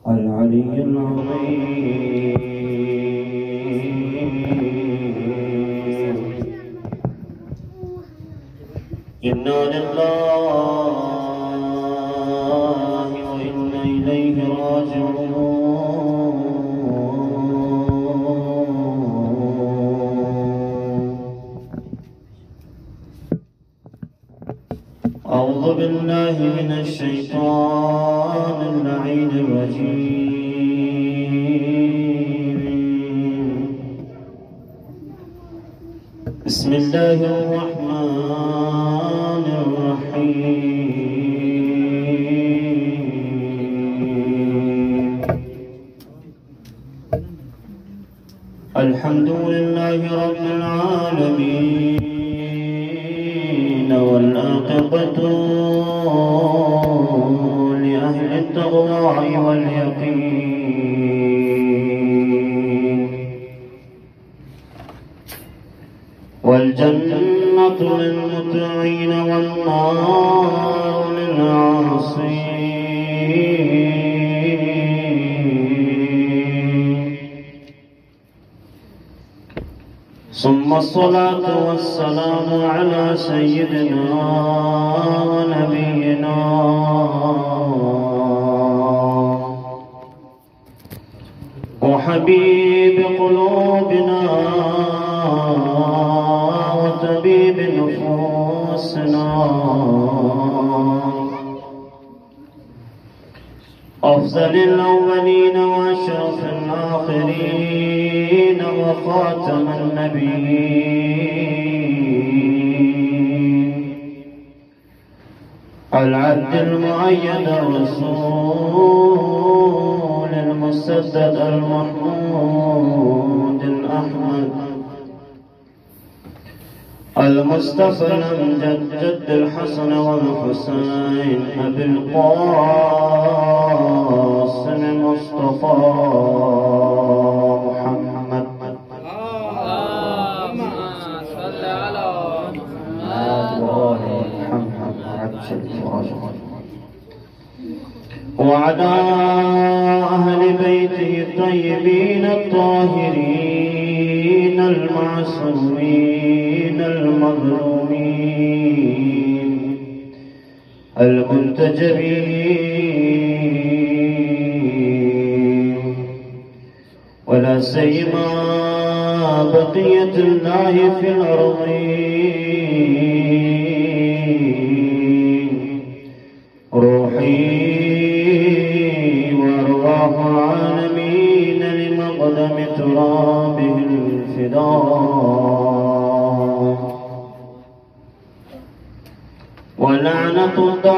العلي العظيم. إنا لله وإنا إليه راجعون. أعوذ بالله من الشيطان اللعين الرجيم. بسم الله الرحمن الرحيم. الحمد لله رب العالمين، والعاقبة لأهل التقوى واليقين، والجنة للمطيعين والنار للعاصين. ثم الصلاة والسلام على سيدنا ونبينا وحبيب قلوبنا وطبيب نفوسنا، أفضل الأولين وأشرف الآخرين وخاتم النبيين، العبد المؤيد الرسول المسدد المحمود الأحمد المصطفى الأمجد جد الحسن والحسين أبي القاسم المصطفى محمد. اللهم صل على محمد وعلى أهل بيته الطيبين الطاهرين المعصومين المظلومين المنتجبين، ولا سيما بقية الله في الأرضين، روحي وأرواح العالمين لمقدم ترابه الفداء، ولعنة الدائمة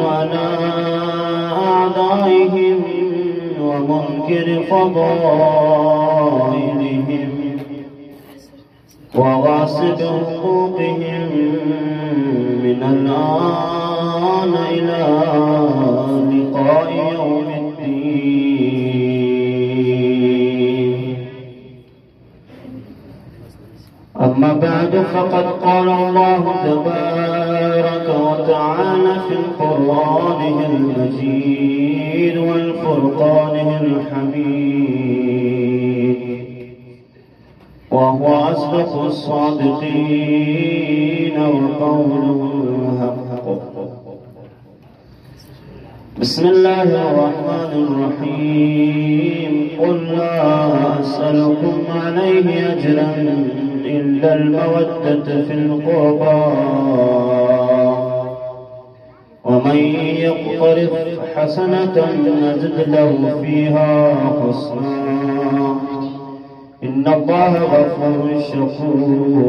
على أعدائهم ومنكر فضائلهم وغاصب حقوقهم من الآن إلى لقاء يوم الدين. أما بعد، فقد قال الله تبارك وتعالى في قرآنه المجيد والفرقانه الحميد، وهو أصدق الصادقين وقوله الحق. بسم الله الرحمن الرحيم. قل لا أسألكم عليه أجرا إلا المودة في القربى، ومن يقترف حسنة نزد له فيها حسنا، إن الله غفور شكور.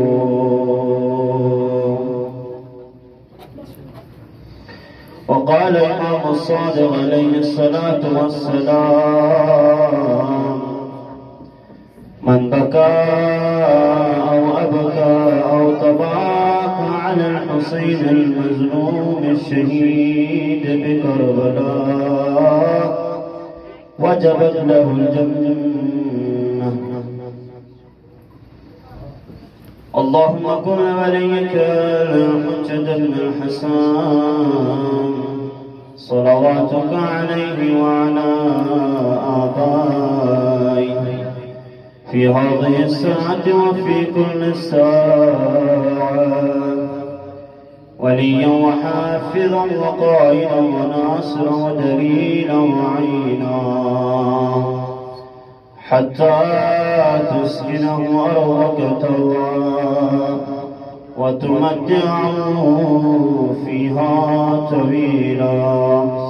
وقال الإمام الصادق عليه الصلاة والسلام: من بكى أو أبكى أو تباكى على الحسين المظلوم الشهيد بكربلاء وجبت له الجنة. اللهم كن وليك الحجة بن الحسن صلواتك عليه وعلى آبائه في هذه الساعة وفي كل ساعة وليا وحافظا وقائدا وناصرا ودليلا وعينا حتى تسكنه أرضك طوعا وتمتعه فيها طويلا.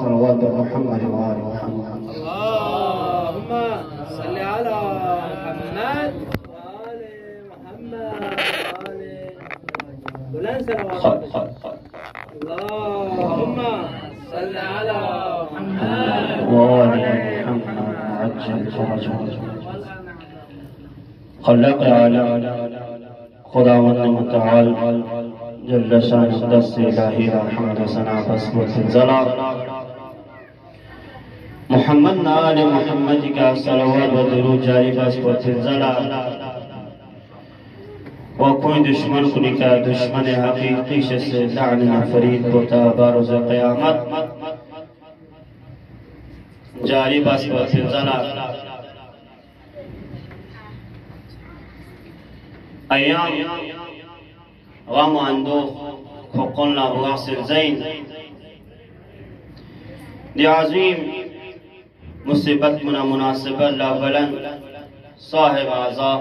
صلوات محمد وآل محمد. اللهم صل على محمد وآل محمد بلند صلوات. اللهم صل على محمد وآل محمد عجل فرجه. خلق العالم خداوند متعال جل شانه دست الهی الحمد و ثنا بس و زلزلہ محمد آل محمد کا صلوات و درود جاری بس و زلزلہ و کوئی دشمن کو نکا دشمن حقیقی سے لعننا فرید بوتا بارز قیامت جاری بس و زلزلہ ایام غم اندوخ فقلنا بواصل زين دی عظیم مصیبت منا مناسبہ لا بلند صاحب اعضاء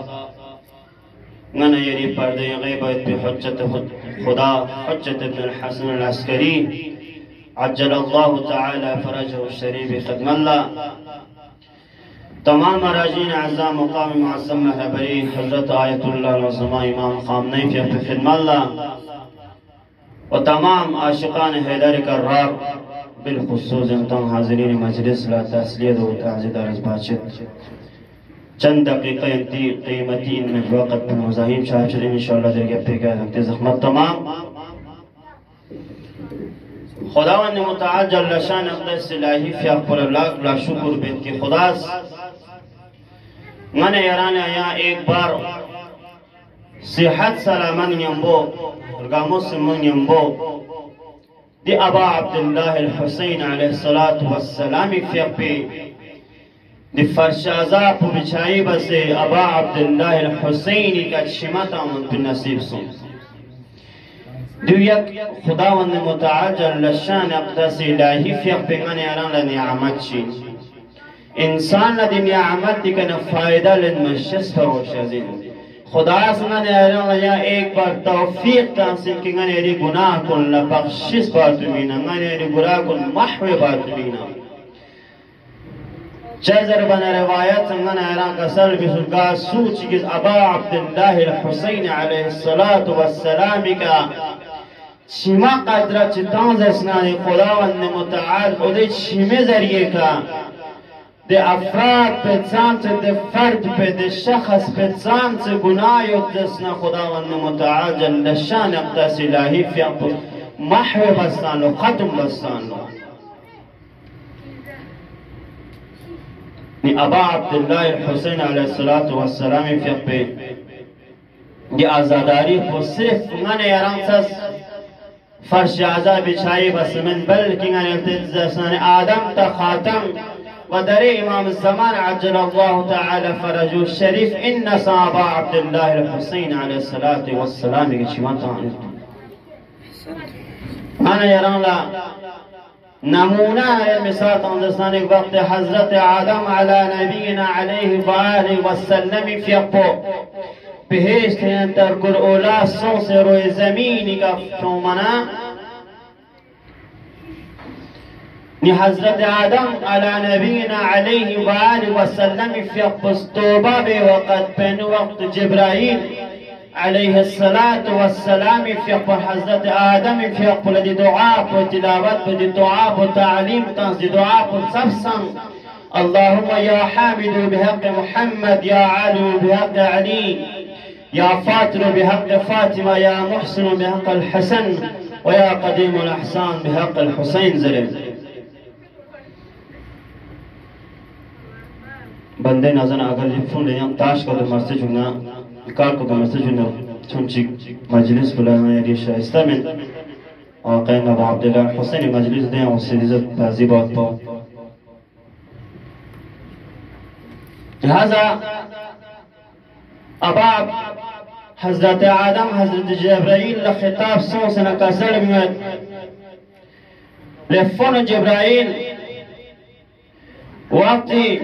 غنى يري پردے غیبت بحجت خدا حجت ابن الحسن العسكري عجل الله تعالى فرجه الشريف خدم الله. تمام مراجعین اعزاء مقام معظم مہربری حضرت آیت اللہ العظمہ امام خامنئی فی خدمت اللہ و تمام عاشقان حیدر کرار بالخصوص انتم حاضرین مجلس لا تسلیت و تعزیت عرض باشد چند دقیقہ انتی قیمتی ان میں وقت پر مزاحیم شاہد شدیم انشاءاللہ در گپے گئے دکتے زخمت تمام خداوند متعال جل شان اقدس الہی فی اقبر اللہ لا شکر بیت کی خداس من ایران آیا ایک بار صحت سلامن یمبو رگاموس من یمبو دی ابا عبداللہ الحسین علیہ السلام فی اقبی دی فرشازا پو بچائی بسے ابا عبداللہ الحسین کا شمتا من پی نصیب سن دو یک خداوند متعال جل شان اقدس الہی فی اقبی من ایران لنعمت شید انسان لدی نعمت دی کنا فائدہ لنمشس فروش ازید خدا سنا نے ایک بار توفیق تحصیل کی گنے ری گناہ کن لبخشش باتوینا گنے ری گناہ کن محو باتوینا چیزر بنا روایت سنگن ایران کا سر بسرگاہ سوچی کس ابا عبداللہ الحسین علیہ السلام کا شما قدرہ چتانز اسنانی خداوند متعال خودی شمی ذریعے کا دے افراد پہ سامت دے فرد پہ دے شخص پہ سامت گناہ یدسنا خداوند متعال جل شان اقدس الہی فی اپو محو بستان لو ختم بستان لو ابا عبداللہ الحسین علیہ السلام فی اپے یہ آزاداری کو صرف من ایران سس فرش آزاد بچائی بس من بلکی من التزسان آدم تا خاتم ودري امام الزمان عجل الله تعالى فرجه الشريف ان صحابة عبد الله الحسين عليه الصلاة والسلام انا يران لا نمونہ مثال تندستان وقت حضرت آدم على نبينا عليه وآله وسلم في اقو بهشت انتر کل اولا سوس روی زمینی کا تومنا حضرت آدم على نبينا عليه وآله وسلم في توبة بوقت بين وقت جبرائيل عليه الصلاة والسلام في حضرت آدم في لدي دعاء وتلاوت بدي دعاء وتعليم تنزي دعاء وصفصم اللهم يا حامد بحق محمد يا عالم بحق علي يا فاطر بحق فاطمة يا محسن بحق الحسن ويا قديم الأحسان بحق الحسين زلم بندے نازن اگر فون لے تاش کو مسجد جنا کار کو مسجد جنا چونچی مجلس بلا ہے یہ شائستہ میں آقای ابو عبدالله حسین مجلس دیں اور سیدیزت بازی بات پا لہذا اباب حضرت آدم حضرت جبرائیل لخطاب سوسنا کسر میاد لفون جبرائیل وقتی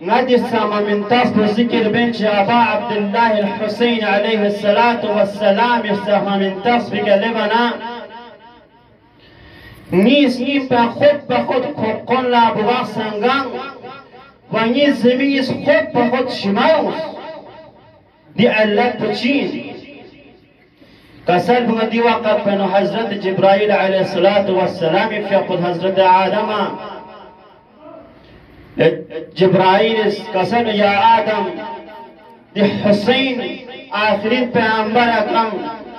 ندی ساما من تصل ذکر بنش ابا عبدالله الحسین علیه السلام یستهما من تصل بگلبنا نیست این به خود کن لابوا سنگان و نیز زمیز خود به خود شماوز دی علت بچین کسل بگدی وقت بینو حضرت جبرائیل علیه السلام فی خود حضرت آدم جبرائیل کسل یا آدم دی حسین آخرین پیامبر اکرم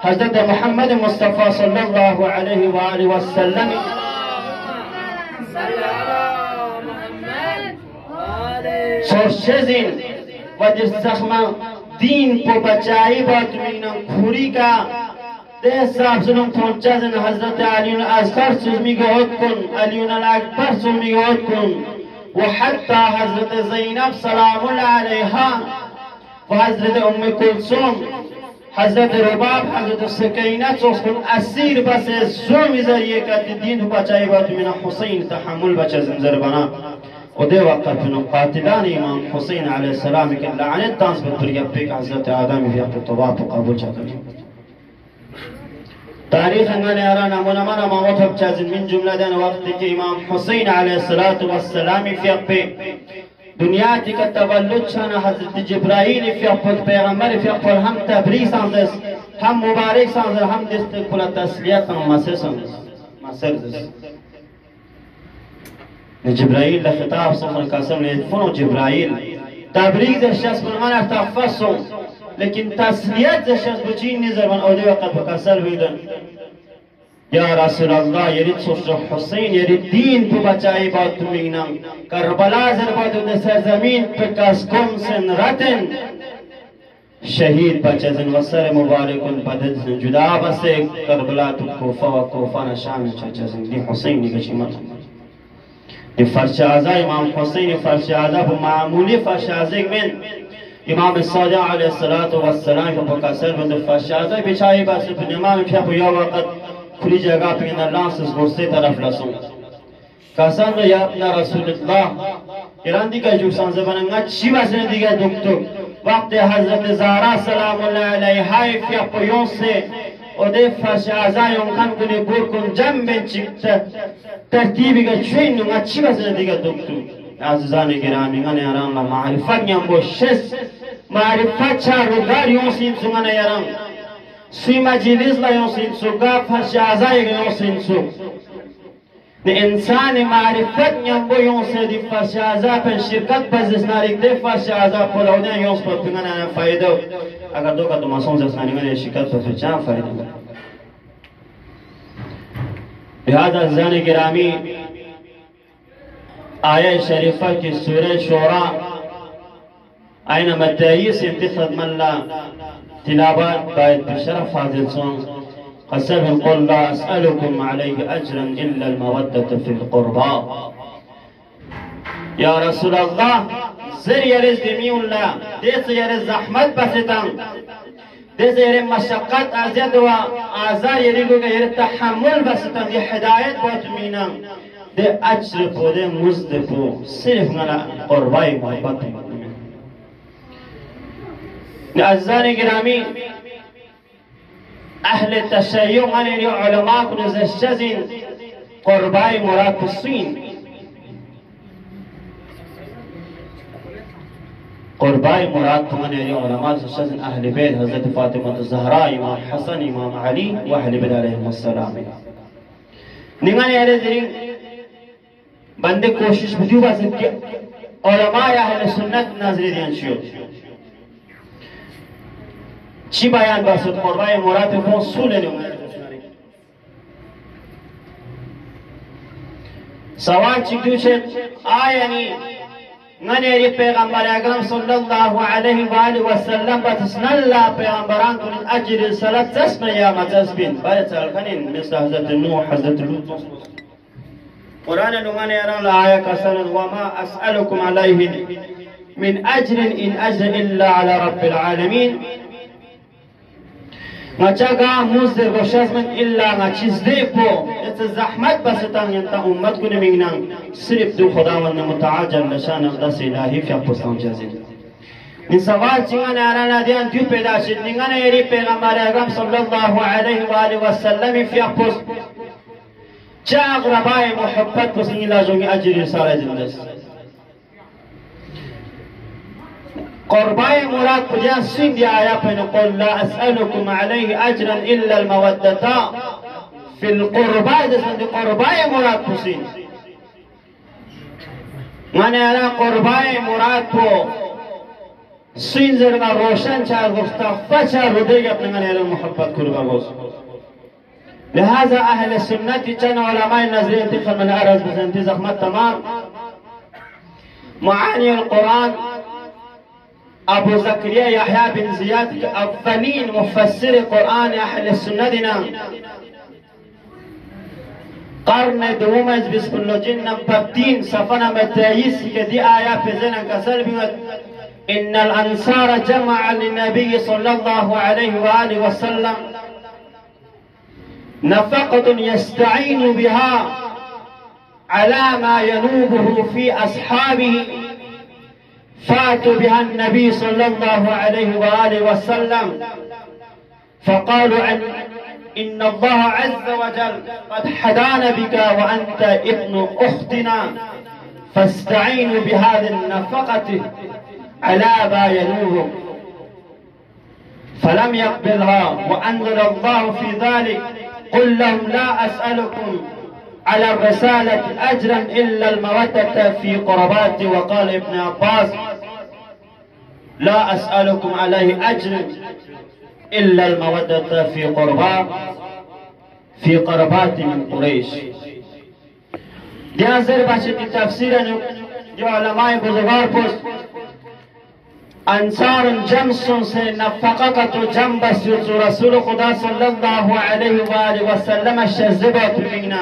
حضرت محمد مصطفی صلی الله علیه و آله و سلم سوشزین و در سخم دین کو بچائی بات مینم کوری کا ده صاحب سنم تونچازن حضرت علیون اصغر سوزمی گهد کن علیون الاکبر سوزمی گهد کن و حتی حضرت زینب سلام الله علیها و حضرت ام کلثوم حضرت رباب حضرت سکینه سوزکن اسیر بس زومی ذریعه که دین کو بچائی بات مینم حسین تحمل بچه زمزر بنا و ده وقت بنو قاتلان امام حسین علیه السلام که لعنت دانس بطوریه پیک حضرت آدم فی طباط و قبول چاکلی تاریخ انگانی اران امونا من امامت چازن من جمله دن وقتی که امام حسین علیه السلام فی پی دنیا تی که تولد شان حضرت جبرائیل فی پل پیغمبر فی پل هم تبریک سانزس هم مبارک سانزس هم دست پل تسلیت هم مسر سانزس مسر دست جبرائيل لخطاب صفر كاسم ليدفنوا جبرائيل تبريك ذا الشخص من من افتفصوا لكن تسليات ذا الشخص بجين نزل من أولي وقت بكسر بيدن يا رسول الله يريد صفر حسين يريد دين تو بچائي بات تمينم کربلا زر بات دو سرزمين پکاس کم سن رتن شهید بچزن و سر مبارکن بدزن جدا بس کربلا تو کوفا و کوفا نشان چچزن دی حسين نگشی مطلب فرش اعضاء امام حسین فرش اعضاء معمولی فرش اعضاء من امام صادق علیه السلام که بکسر بند فرش اعضاء بیچایی بس پر امام پیپ یا وقت کلی جگہ پہ اندر لانسس گرسے طرف لسون کسان رو یا ابن رسول اللہ ایران دیگه جو سانزه بننگا چی بسن دیگه دکتر وقت حضرت زهرا سلام الله علیها پیپ یون سے و ده فرش اعضاء امکان کنی بور کن جنب چکت ترتیبی که چوین نوگا چی بسنه دیگه دکتر عزیزان گرامی غنی اران لا معرفت نیم با شس معرفت چار روگار یون سین سو غنی اران سوی مجلس لا یون سین سو گا فرش اعضای یون سین سو نه انسان معرفت نیم با یون سیدی فرش اعضا پن شرکت بزنس ناریک ده فرش اعضا پلاودن یون سپر پنگن فایده اگر دو کا دو ماسون زسنانی غنی شرکت پر چند فایده لہذا عزیزان گرامی آیه شریفه کی سوره شورا آینا مدعیس انتخاب من لا تلاوات باید بشرف حاضر سون قسم قل لا اسألكم عليه اجرا الا المودة في القربى یا رسول الله زر یرز دمیون لا دیس یرز زحمت بستم دیس یرز مشقت ازید و آزار یریگو که یرز تحمل بستم دی هدایت باتمینم دی اجر پو دی مزد پو صرف غنا قربای محبت عزیزان گرامی اهل تشیع غنی علماء کنزشزین قربای مراد بسین قربای مراد تمن یعنی علماء سوشن اهل بیت حضرت فاطمه الزهرا امام حسن امام علی و اهل بیت علیهم السلام نگانی اهل زرین بنده کوشش بدیو باسد که علماء اهل سنت ناظری دیان شد چی بیان باسد قربای مراد موصول نیومد سوال چی دوشد آیانی ngane Peygamber Ekrem sallallahu aleyhi ve aleyhi ve sellem batisnalla Peygamberan kunun acri salat tasma ya matasbin baytal kanin misal Hazreti Nuh Hazreti Lut Quran ngane yaran la aya kasanan wa ma as'alukum alayhi min ajrin in ajra illa ala rabbil alamin ngachaga muzde goshazman illa ngachizde po et zahmat basatan yanta ummat kun mingnang sirf du khudawan mutaajal nishan aqdas ilahi fi postam jazil ni sawal chingana arana dian tu peda shid ningana yeri Peygamber Ekrem sallallahu aleyhi ve aleyhi ve sellem fi post cha aqrabai muhabbat posin ilajongi ajri sara jindas قرباء مراد بجان سين دي آيات نقول لا أسألكم عليه أجرا إلا المودة في القرباء دي قرباء مراد بسين من يرى قرباء مراد بو سين زرما روشن چار گفتا فچار ردیگ اپنے من يرى محبت قرباء بوس لهذا أهل السنة چن علماء نظرية انتخل من أرز بزنتي زخمت تمام معاني القرآن أبو زكريا يحيى بن زياد أولين مفسر قرآن أهل السنة دينا قرن دومج بسم الله جنة بابتين صفنا متايس كدي آيات في زنا كسل إن الأنصار جمع للنبي صلى الله عليه وآله وسلم نفقة يستعين بها على ما ينوبه في أصحابه فاتوا بها النبي صلى الله عليه وآله وسلم فقالوا إن الله عز وجل قد حدانا بك وأنت ابن أختنا فاستعينوا بهذه النفقة على ما ينوبه فلم يقبلها وأنزل الله في ذلك قل لهم لا أسألكم على الرسالة أجرا إلا المودة في قرباتي وقال ابن عباس لا أسألكم عليه أجر إلا المودة في قربات من قريش ديان زر باشد تفسير جو علماء بزرگار پوست انصار جمس سے نفقت جنبس رسول خدا صلی اللہ علیہ وآلہ وسلم شزبت منا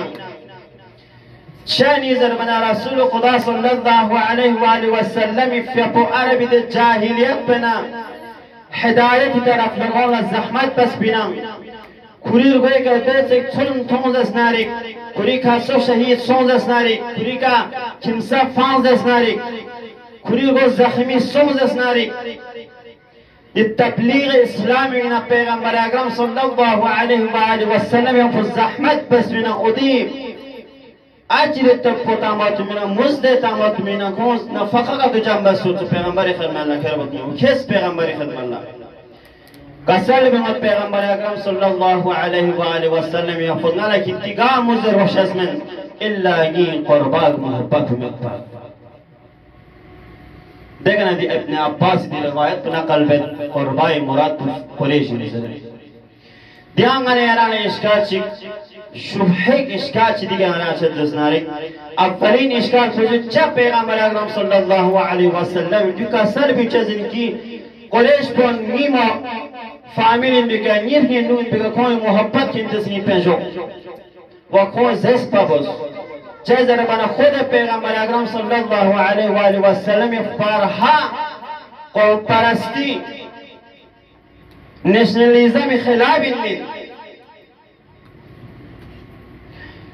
شاني زرمنا رسول خدا صلى الله عليه وآله وسلم في أبو عربي الجاهلية بنا هداية طرف لغول الزحمت بس بنا كورير غوي کرتے تک تون تونز ناريك كوري كاسو شهيد سونز ناريك كوري كا كمسا فانز ناريك كوري غو زخمي سونز ناريك التبليغ الإسلامي من پیغمبر اکرم صلى الله عليه وآله وسلم يوم في الزحمت بس بنا قديم أجر تبقى تامات منا مزد تامات منا كونس نفقة تو جنب سوت پیغمبر خدمت الله کربت منا کس پیغمبر خدمت الله کسل بمت پیغمبر اکرم صلی الله علیه و آله و سلم یافضنا لك اتقاء مزر وشز من إلا ين قربات محبت مقبال دیکھنا دی ابن عباس دی روایت نقل بید قرباء مراد قریش نزل دیانگانے یرانے اشکاچی شبهك إشكال شديد أنا أشد جزناري أولين إشكال فجد جاء پیغمبر اکرم صلى الله عليه وسلم دوكا سر بيچزن كي قريش بون نيما فاميلين بكا نيرهن نون بكا كون محبت كنتسني پنجو وكون زيس بابوس جايز ربنا خود پیغمبر اکرم صلى الله عليه وآله وسلم فارها قوم پرستی نشنالیزم خلاف النيل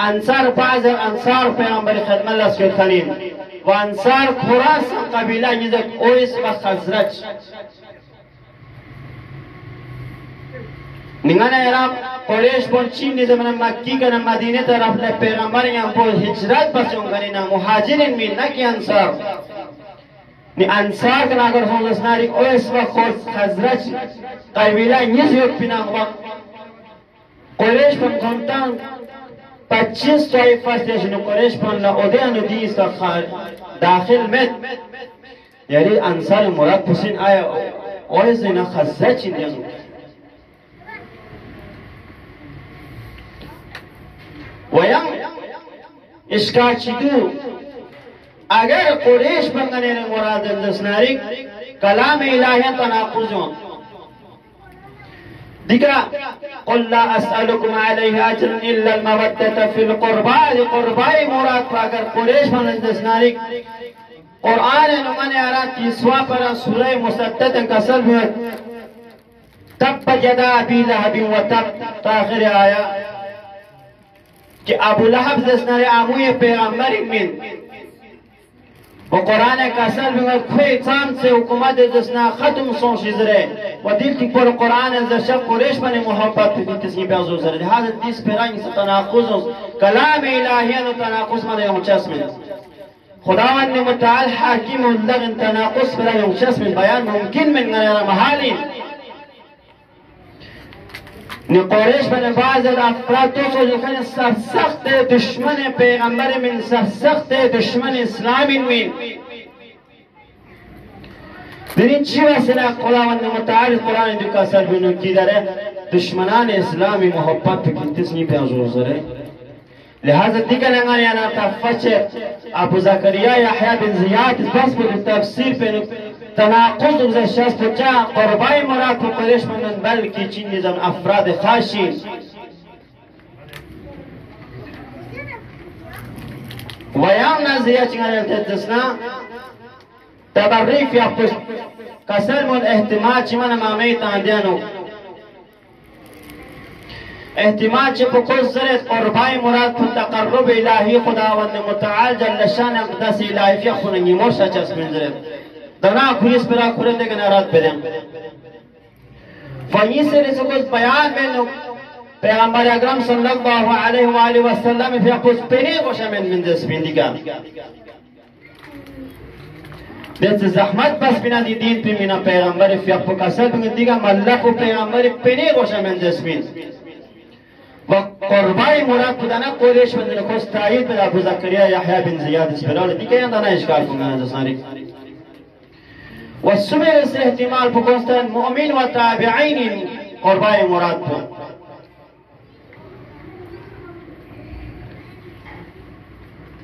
انصار بعض انصار پیغمبر خدمت الله سلطانین و انصار خراسان قبیله یزد اویس و خزرج نگانا ایرام قریش بون چین نیزه من مکی کنم مدینه طرف له پیغمبر یان بول هجرت بسون کنینا مهاجرین می نکی انصار ni ansar kan agar hon snarik o eswa khos khazraj qabila nizyok pinang wak Quraysh pan kontan 25 طائفه سے نو قریش پن لا اودیانو دی اس داخل met یعنی انصار مراد حسین آیا اوه زینا خزرج دیانو ویم اشکا چیدو اگر قریش پنگنین مراد اندسناری کلام الہی تناقضون دیگرا قل لا اسألكم عليه اجر الا المودة في القربى قربای مراد اگر قریش پنگنین قرآن نمانے آرات تیسوا پر سورہ مسدد کسل میں تب جدا ابی لہب و تب تاخر آیا کہ ابو لہب دسنر آموی پیغمبر من و قرآن کسل میں کوئی چاند سے حکومت دسنا ختم سون شزرے و دل کی پر قرآن زشب قریش بن محبت پی تسنی بیازو زرے لہذا دیس پیرانی سے تناقض کلام الہیان و تناقض من یہاں چسمن خداوند متعال حاکم لغن تناقص بلا ينشس من بيان ممكن من محالي قریش بن بعض افراد توصل لكن سرسخت دشمن پیغمبر من سرسخت دشمن اسلام من درین چی واسطه خداوند متعال قرآن دو کسر بنو کی داره دشمنان اسلامی محبت پی کتنی پی ازور زره لهذا دیگر لنگانی انا تفچه ابو زکریا یحیی بن زیاد بس پر تفسیر پر تناقض و شخص پچا قربای مراد پر قریش منن بلکی چین نظام افراد خاشی ویام نظریه چنگانی تدسنا تبریف یا پشت کسر من احتمال چی من مامی تاندیانو احتمال چه پکوز زرد قربای مراد پر تقرب الهی خداوند متعال جل شان اقدس الهی فی خوننگی مرشا چسبن زرد دنا کلیس برا کرد دیگه نراد بدن فایی سری سکوز بیان بینو پیغمبر اکرم صلی اللہ علیہ وآلہ وسلم فی اقوز پینی گوشا من دسبین دیگه دیت زحمت بس بینا دی دین پی مینا پیغمبر فی اقوز کسل بگن دیگه ملق و پیغمبر پینی گوشا من دسبین و قربای مراد بدنا قریش بندن خوش تایید بدا ابو زکریا یحیی بن زیاد اسپرال دیگه یندانا اشکال کنگانا دسانی و سمیر اس احتمال بکنستان مؤمن و تابعین قربای مراد بود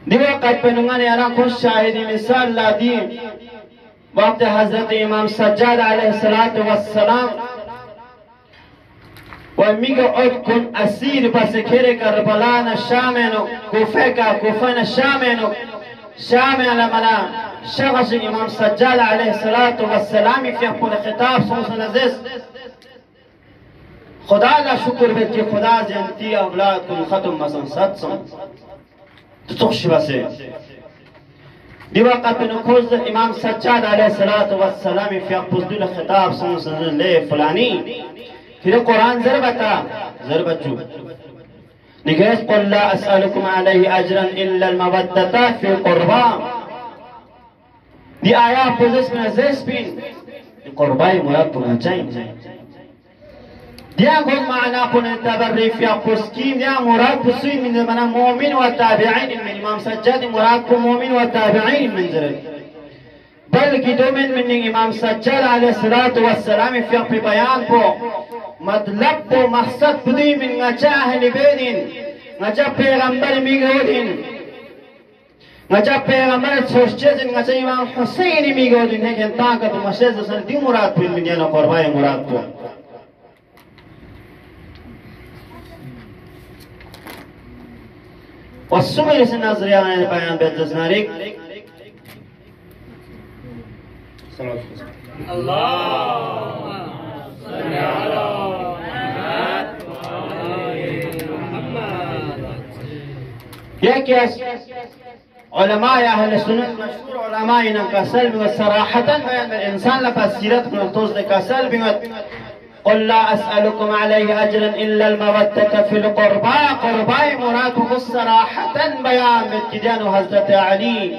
دیو وقت پنونگان یارا خوش شاہدی مثال لادیم وقت حضرت امام سجاد علیہ السلام و میگه اد کن اسیر بس کره کربلان شامنو کوفه کا کوفن شامنو شامن منا شخص امام سجاد علیه السلام فی خپل خطاب سوسن عزیز خدا لا شکر به که خدا زنتی اولاد کن ختم مثلا صدسم تخش بسه دی وقت نکوز امام سجاد علیه السلام فی خپل خطاب سوسن له فلانی پھر قرآن ضربت جو نگیس قل لا اسألكم عليه اجرا الا المودة في القربى دی آیا پوزش میں ازیس بین قربای مراد پونا چاہین دیا گوز معنا پونا تبریف یا پسکیم دیا مراد پسوین من منا مومن و تابعین من امام سجاد مراد پو مومن و تابعین من ذرد بلکہ دو من امام سجاد علیہ السلام فی اقفی بیان پو مطلب پو مقصد بدی من نچا اہل بیدین نچا پیغمبر میگودین نچا پیغمبر سوشچیزین نچا امام حسین میگودین لیکن طاقت و مشیز سن دی مراد پو من دینا قربای مراد پو و سمیر سے نظریان بیان بیدز ناریک اللهم صل على یکی از علماء اهل سنت مشهور علماء اینم سلب و صراحتا بیان انسان لپس سیرت کنالتوز دکا سلب قل لا اسألكم عليه اجرا الا المودة في القربى قربای مراد خود صراحتا بیان بتجدان حضرت علی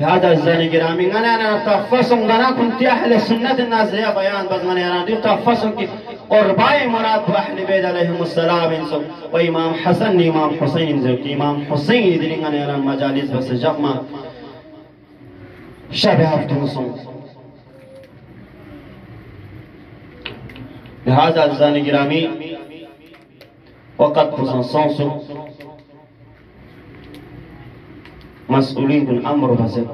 هذا الزاني جرامي أنا تفصل أنا كنت أهل السنة الناس يا بيان بس من أنا دي تفصل كي قرباء مراد أهل بيت عليهم السلام إنسو وإمام حسن إمام حسين إنسو إمام حسين يدري أنا مجالس بس جمع شبه أفتوسون لهذا الزاني جرامي وقد بسنسونسو مسؤولين بالأمر بسيط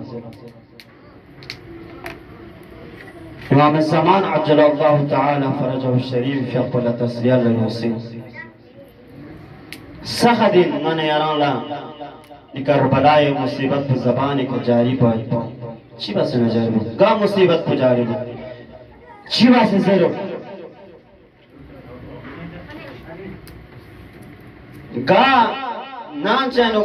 إمام الزمان عجل الله تعالى فرجه الشريف في أقوال تسليال للمسلم سخدين من يران لا لكربلاء مصيبت بزباني کو جاری باید چی بس نجاری بود گا مصیبت کو جاری بود چی بس زیرو گا نام چنو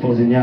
po dunya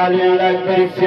علي الأكبر في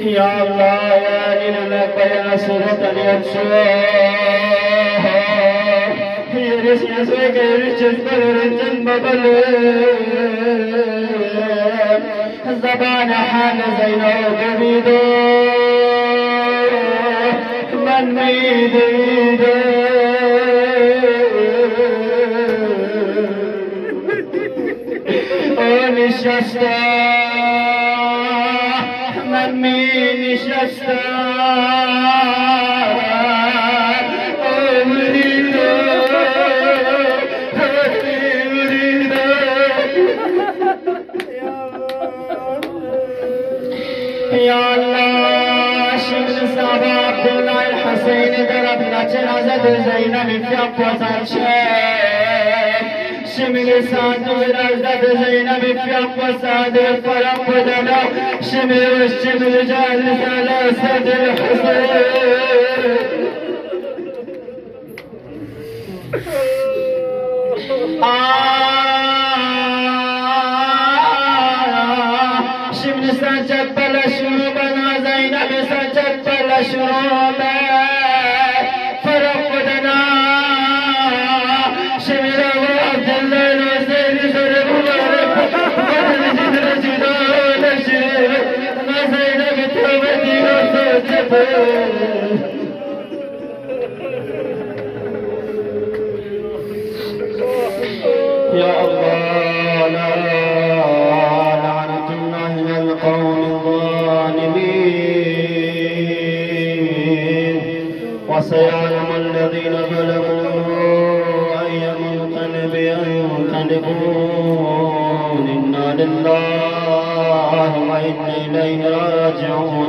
Ya Allah ya inalaka ya suratan yatsua Yeris yasweke riches balaritan babale Zabana hana zayna gabido Man midido Nishasta من نشسته أريده يا الله شمس صاحب عبد الله الحسين ضربنا جنازة زينب في أقوى شمل سعد ورزد زينب في أقوى سعد فرق ودنا شمل والشمل جالس على سد الحسين شمل سجد بلا شروبنا زينب سجد بلا شروبنا فرق ودنا شمل يا الله لا لعنة الله على القوم الظالمين وسيعلم الذين ظلموا أي منقلب ينقلبون إنا لله وإنا إليه راجعون.